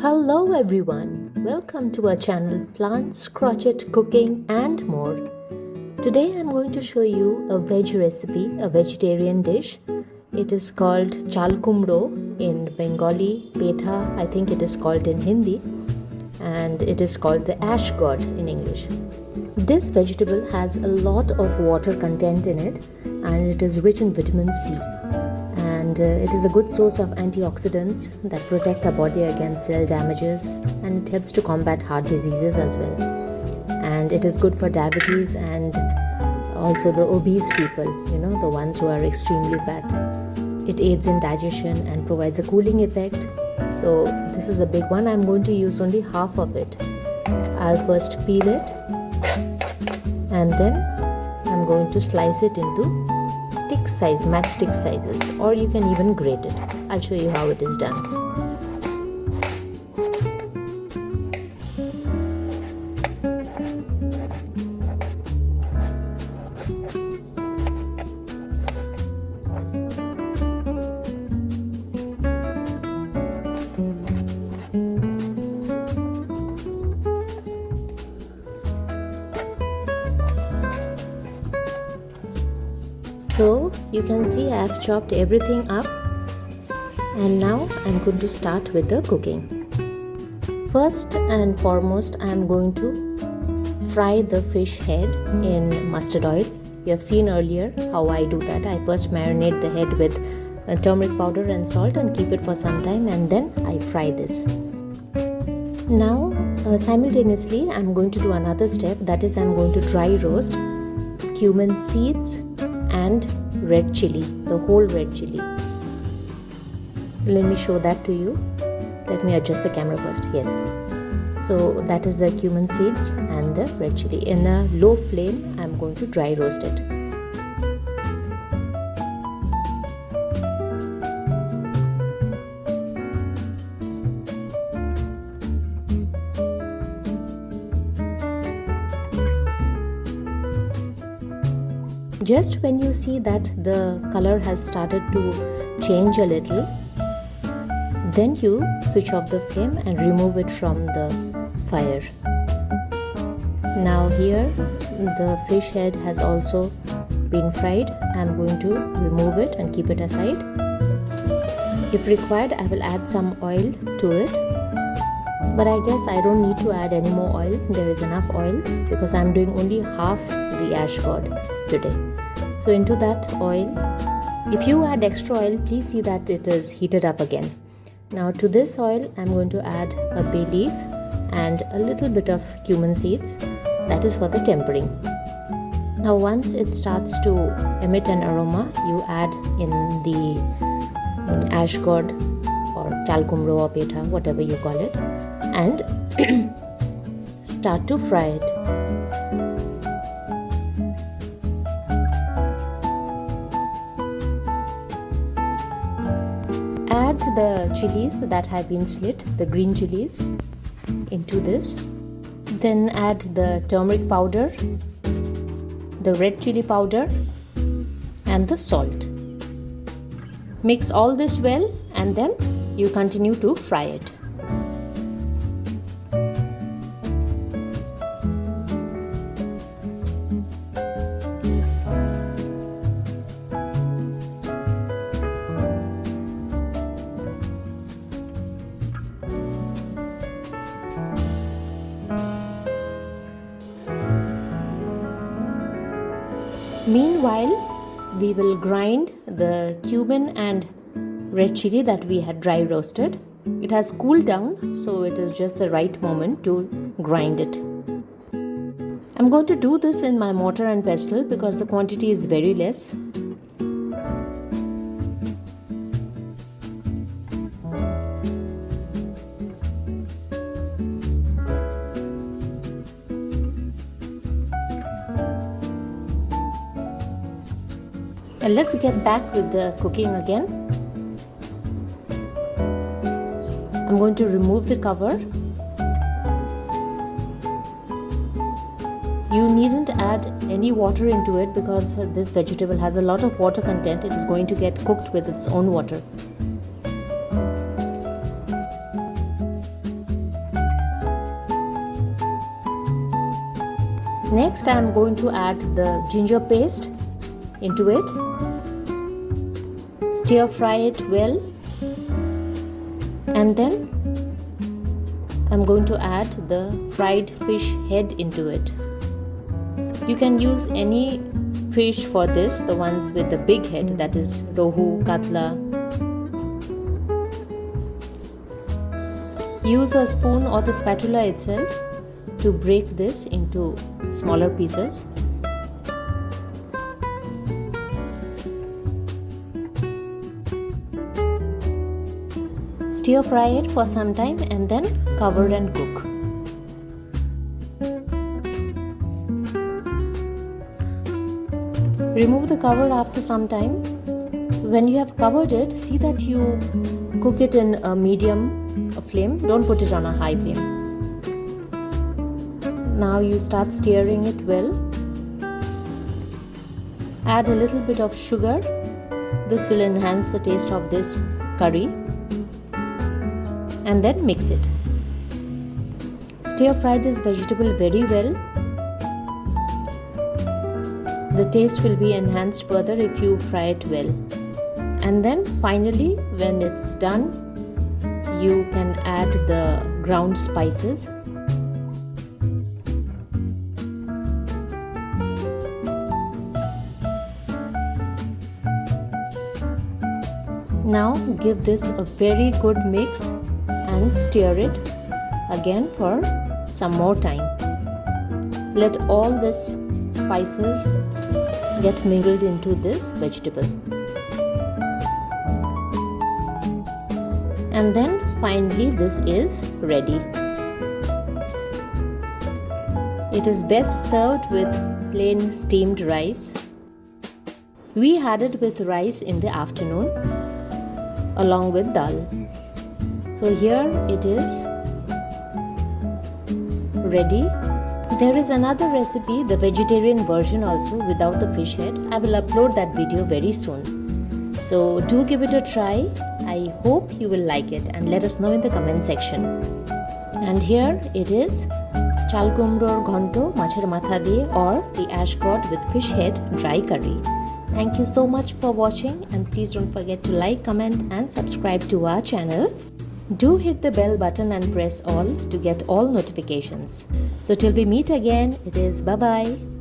Hello everyone, welcome to our channel Plants, Crochet, Cooking and more. Today I'm going to show you a veg recipe, a vegetarian dish. It is called Chal-kumro in Bengali, Petha I think it is called in Hindi, and it is called the Ashgourd in English. This vegetable has a lot of water content in it and it is rich in vitamin C. And it is a good source of antioxidants that protect our body against cell damages, and it helps to combat heart diseases as well. And it is good for diabetes and also the obese people, the ones who are extremely fat. It aids in digestion and provides a cooling effect. So this is a big one. I'm going to use only half of it. I'll first peel it and then I'm going to slice it into stick size, matchstick sizes, or you can even grate it. I'll show you how it is done. So you can see I have chopped everything up, and now I'm going to start with the cooking. First and foremost, I'm going to fry the fish head in mustard oil. You have seen earlier how I do that. I first marinate the head with turmeric powder and salt and keep it for some time, and then I fry this. Now simultaneously I'm going to do another step, that is I'm going to dry roast cumin seeds and red chili, the whole red chili. Let me show that to you. Let me adjust the camera first. Yes. So that is the cumin seeds and the red chili. In a low flame, I'm going to dry roast it. Just when you see that the color has started to change a little, then you switch off the flame and remove it from the fire. Now here the fish head has also been fried. I'm going to remove it and keep it aside. If required, I will add some oil to it, but I guess I don't need to add any more oil. There is enough oil because I'm doing only half the Ashgourd today. So into that oil, if you add extra oil, please see that it is heated up again. Now to this oil, I'm going to add a bay leaf and a little bit of cumin seeds. That is for the tempering. Now once it starts to emit an aroma, you add in the Ashgourd or Chalkumro or Petha, whatever you call it, and start to fry it. Add the chilies that have been slit, the green chilies, into this. Then add the turmeric powder, the red chili powder and the salt. Mix all this well and then you continue to fry it. Meanwhile, we will grind the cumin and red chili that we had dry roasted. It has cooled down, so it is just the right moment to grind it. I'm going to do this in my mortar and pestle because the quantity is very less. Let's get back with the cooking again. I'm going to remove the cover. You needn't add any water into it because this vegetable has a lot of water content. It is going to get cooked with its own water. Next, I am going to add the ginger paste into it. Stir fry it well, and then I'm going to add the fried fish head into it. You can use any fish for this, the ones with the big head, that is rohu, katla. Use a spoon or the spatula itself to break this into smaller pieces. Stir fry it for some time and then cover and cook. Remove the cover after some time. When you have covered it, see that you cook it in a medium flame. Don't put it on a high flame. Now you start stirring it well. Add a little bit of sugar. This will enhance the taste of this curry. And then mix it. Stir fry this vegetable very well. The taste will be enhanced further if you fry it well. And then finally, when it's done, you can add the ground spices. Now give this a very good mix and stir it again for some more time. Let all these spices get mingled into this vegetable. And then finally this is ready. It is best served with plain steamed rice. We had it with rice in the afternoon along with dal. So here it is ready. There is another recipe, the vegetarian version also without the fish head. I will upload that video very soon. So do give it a try. I hope you will like it and let us know in the comment section. And here it is Chalkumro or ghonto, mach'r matha diye, or the Ashgourd with fish head dry curry. Thank you so much for watching, and please don't forget to like, comment and subscribe to our channel. Do hit the bell button and press all to get all notifications. So till we meet again, it is bye-bye.